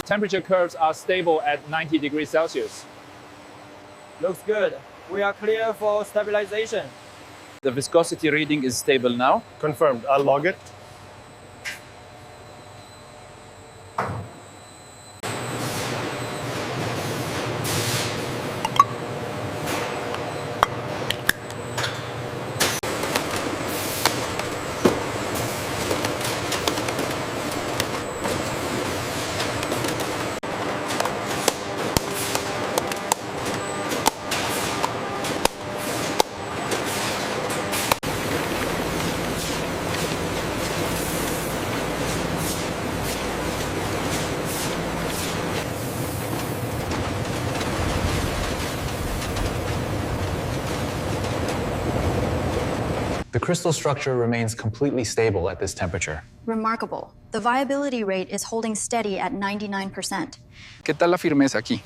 Temperature curves are stable at 90 degrees Celsius. Looks good. We are clear for stabilization. The viscosity reading is stable now. Confirmed. I'll log it. The crystal structure remains completely stable at this temperature. Remarkable. The viability rate is holding steady at 99%. ¿Qué tal la firmeza aquí?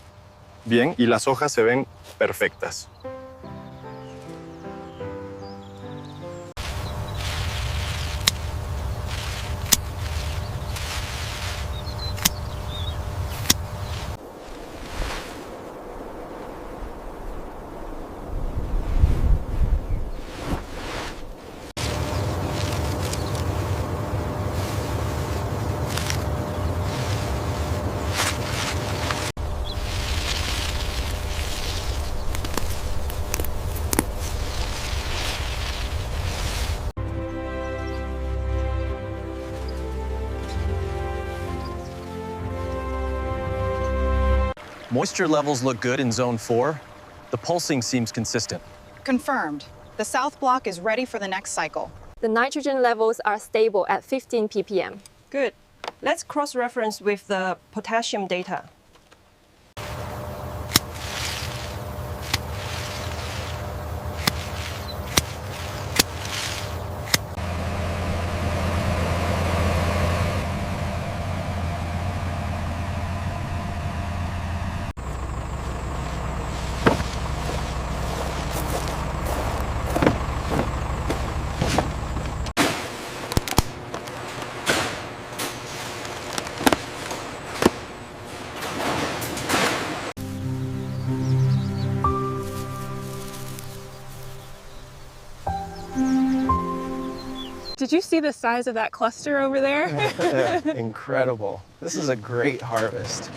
Bien, y las hojas se ven perfectas. Moisture levels look good in Zone 4. The pulsing seems consistent. Confirmed. The south block is ready for the next cycle. The nitrogen levels are stable at 15 ppm. Good. Let's cross-reference with the potassium data. Did you see the size of that cluster over there? Incredible. This is a great harvest.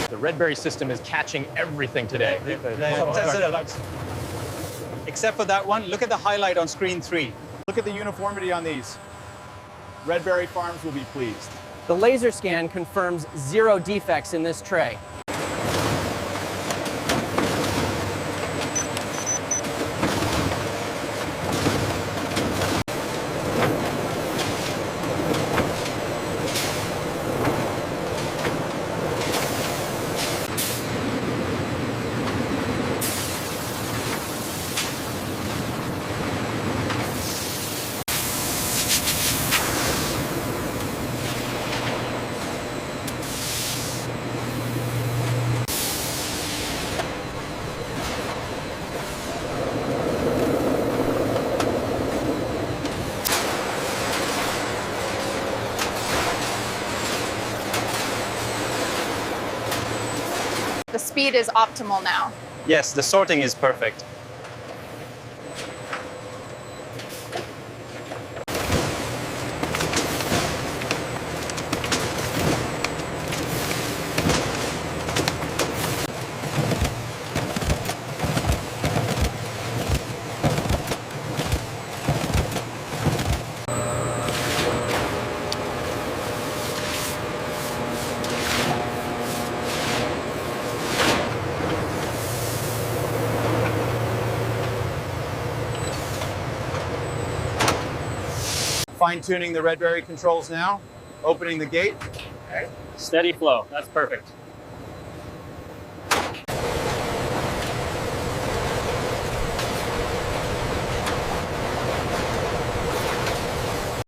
The Redberry system is catching everything today. Except for that one, look at the highlight on screen 3. Look at the uniformity on these. Redberry Farms will be pleased. The laser scan confirms 0 defects in this tray. The speed is optimal now. Yes, the sorting is perfect. Fine-tuning the Redberry controls now. Opening the gate. Steady flow. That's perfect.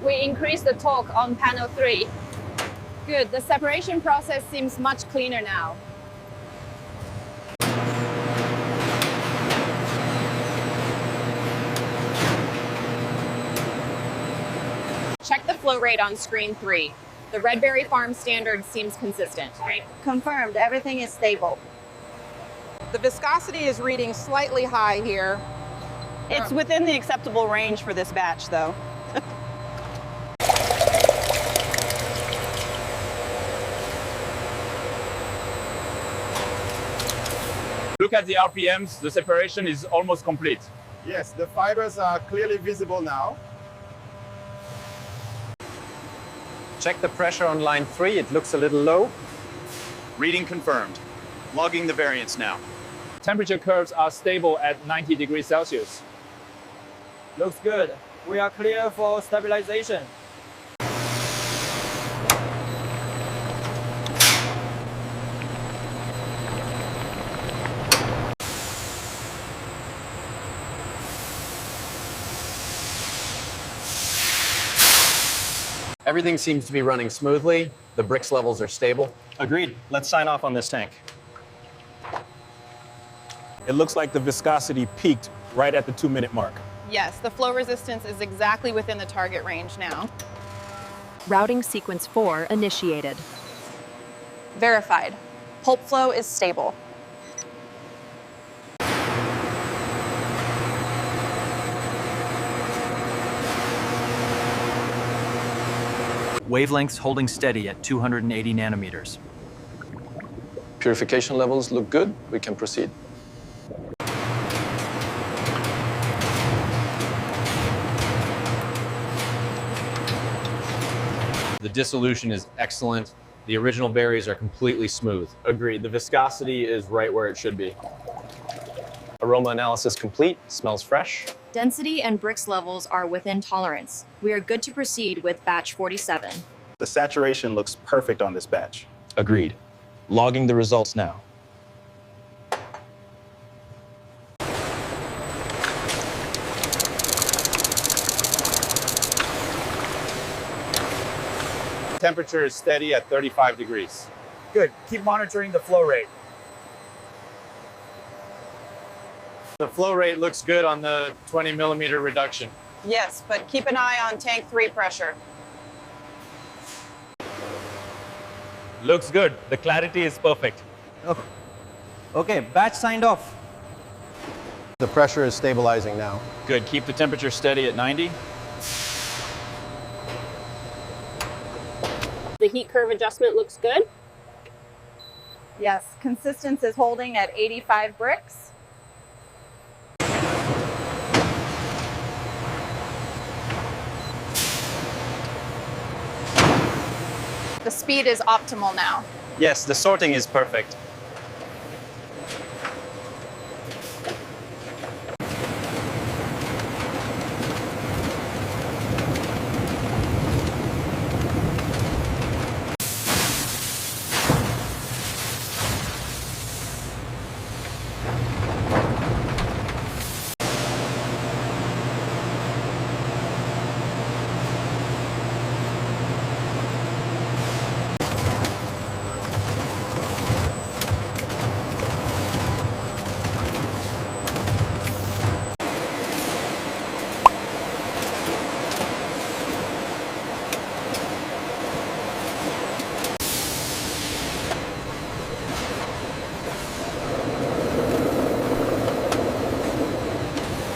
We increased the torque on panel 3. Good, the separation process seems much cleaner now. Check the flow rate on screen 3. The Redberry Farm standard seems consistent. Confirmed, everything is stable. The viscosity is reading slightly high here. It's within the acceptable range for this batch, though. Look at the RPMs. The separation is almost complete. Yes, the fibers are clearly visible now. Check the pressure on line 3. It looks a little low. Reading confirmed. Logging the variance now. Temperature curves are stable at 90 degrees Celsius. Looks good. We are clear for stabilization. Everything seems to be running smoothly. The bricks levels are stable. Agreed. Let's sign off on this tank. It looks like the viscosity peaked right at the 2-minute mark. Yes, the flow resistance is exactly within the target range now. Routing sequence 4 initiated. Verified. Pulp flow is stable. Wavelengths holding steady at 280 nanometers. Purification levels look good. We can proceed. The dissolution is excellent. The original berries are completely smooth. Agreed. The viscosity is right where it should be. Aroma analysis complete. Smells fresh. Density and bricks levels are within tolerance. We are good to proceed with batch 47. The saturation looks perfect on this batch. Agreed. Logging the results now. Temperature is steady at 35 degrees. Good. Keep monitoring the flow rate. The flow rate looks good on the 20 millimeter reduction. Yes, but keep an eye on tank 3 pressure. Looks good. The clarity is perfect. Okay, batch signed off. The pressure is stabilizing now. Good. Keep the temperature steady at 90. The heat curve adjustment looks good. Yes, consistency is holding at 85 bricks. The speed is optimal now. Yes, the sorting is perfect.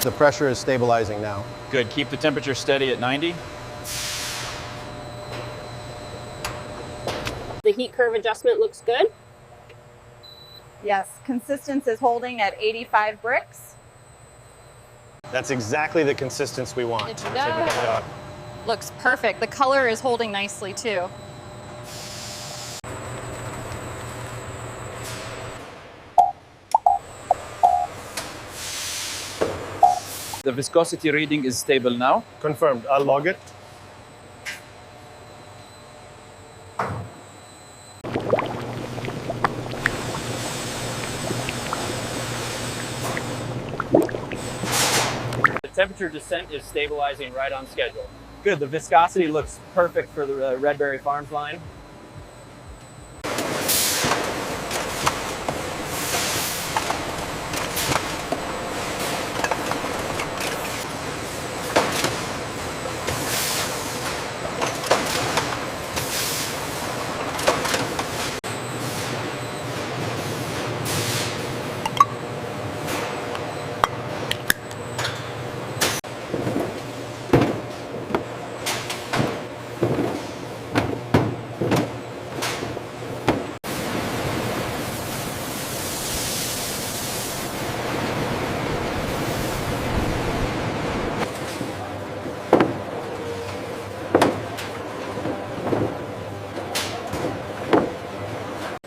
The pressure is stabilizing now. Good. Keep the temperature steady at 90. The heat curve adjustment looks good. Yes, consistency is holding at 85 bricks. That's exactly the consistency we want. Looks perfect. The color is holding nicely too. The viscosity reading is stable now. Confirmed. I'll log it. temperature descent is stabilizing right on schedule. Good, the viscosity looks perfect for the Red Berry Farms line.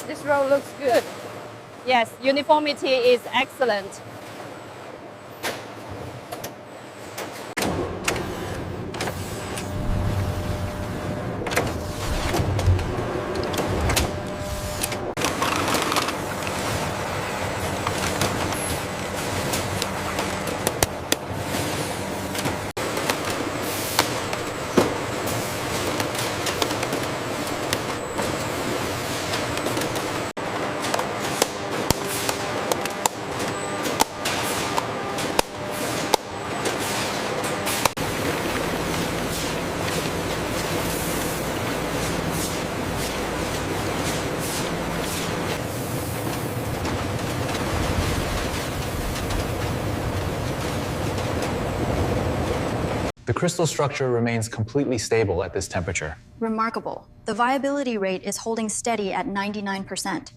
This row looks good. Yes, uniformity is excellent. The crystal structure remains completely stable at this temperature. Remarkable. The viability rate is holding steady at 99%.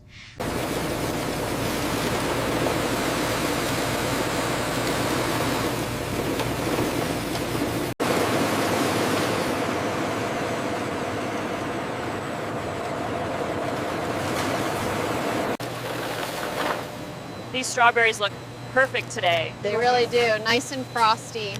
These strawberries look perfect today. They really do. Nice and frosty.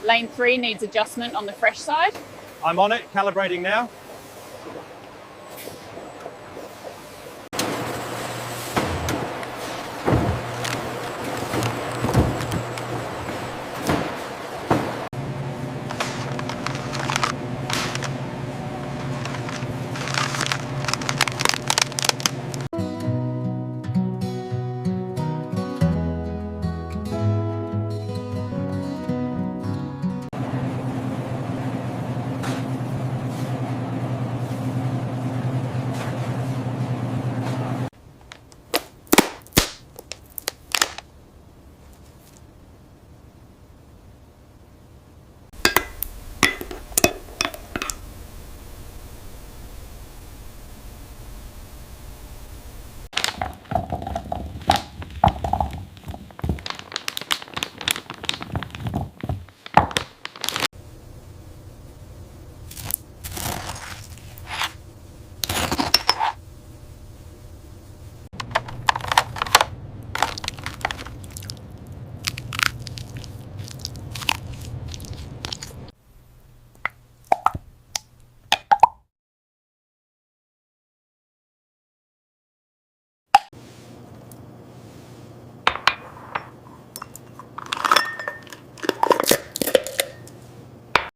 Lane 3 needs adjustment on the fresh side. I'm on it, calibrating now.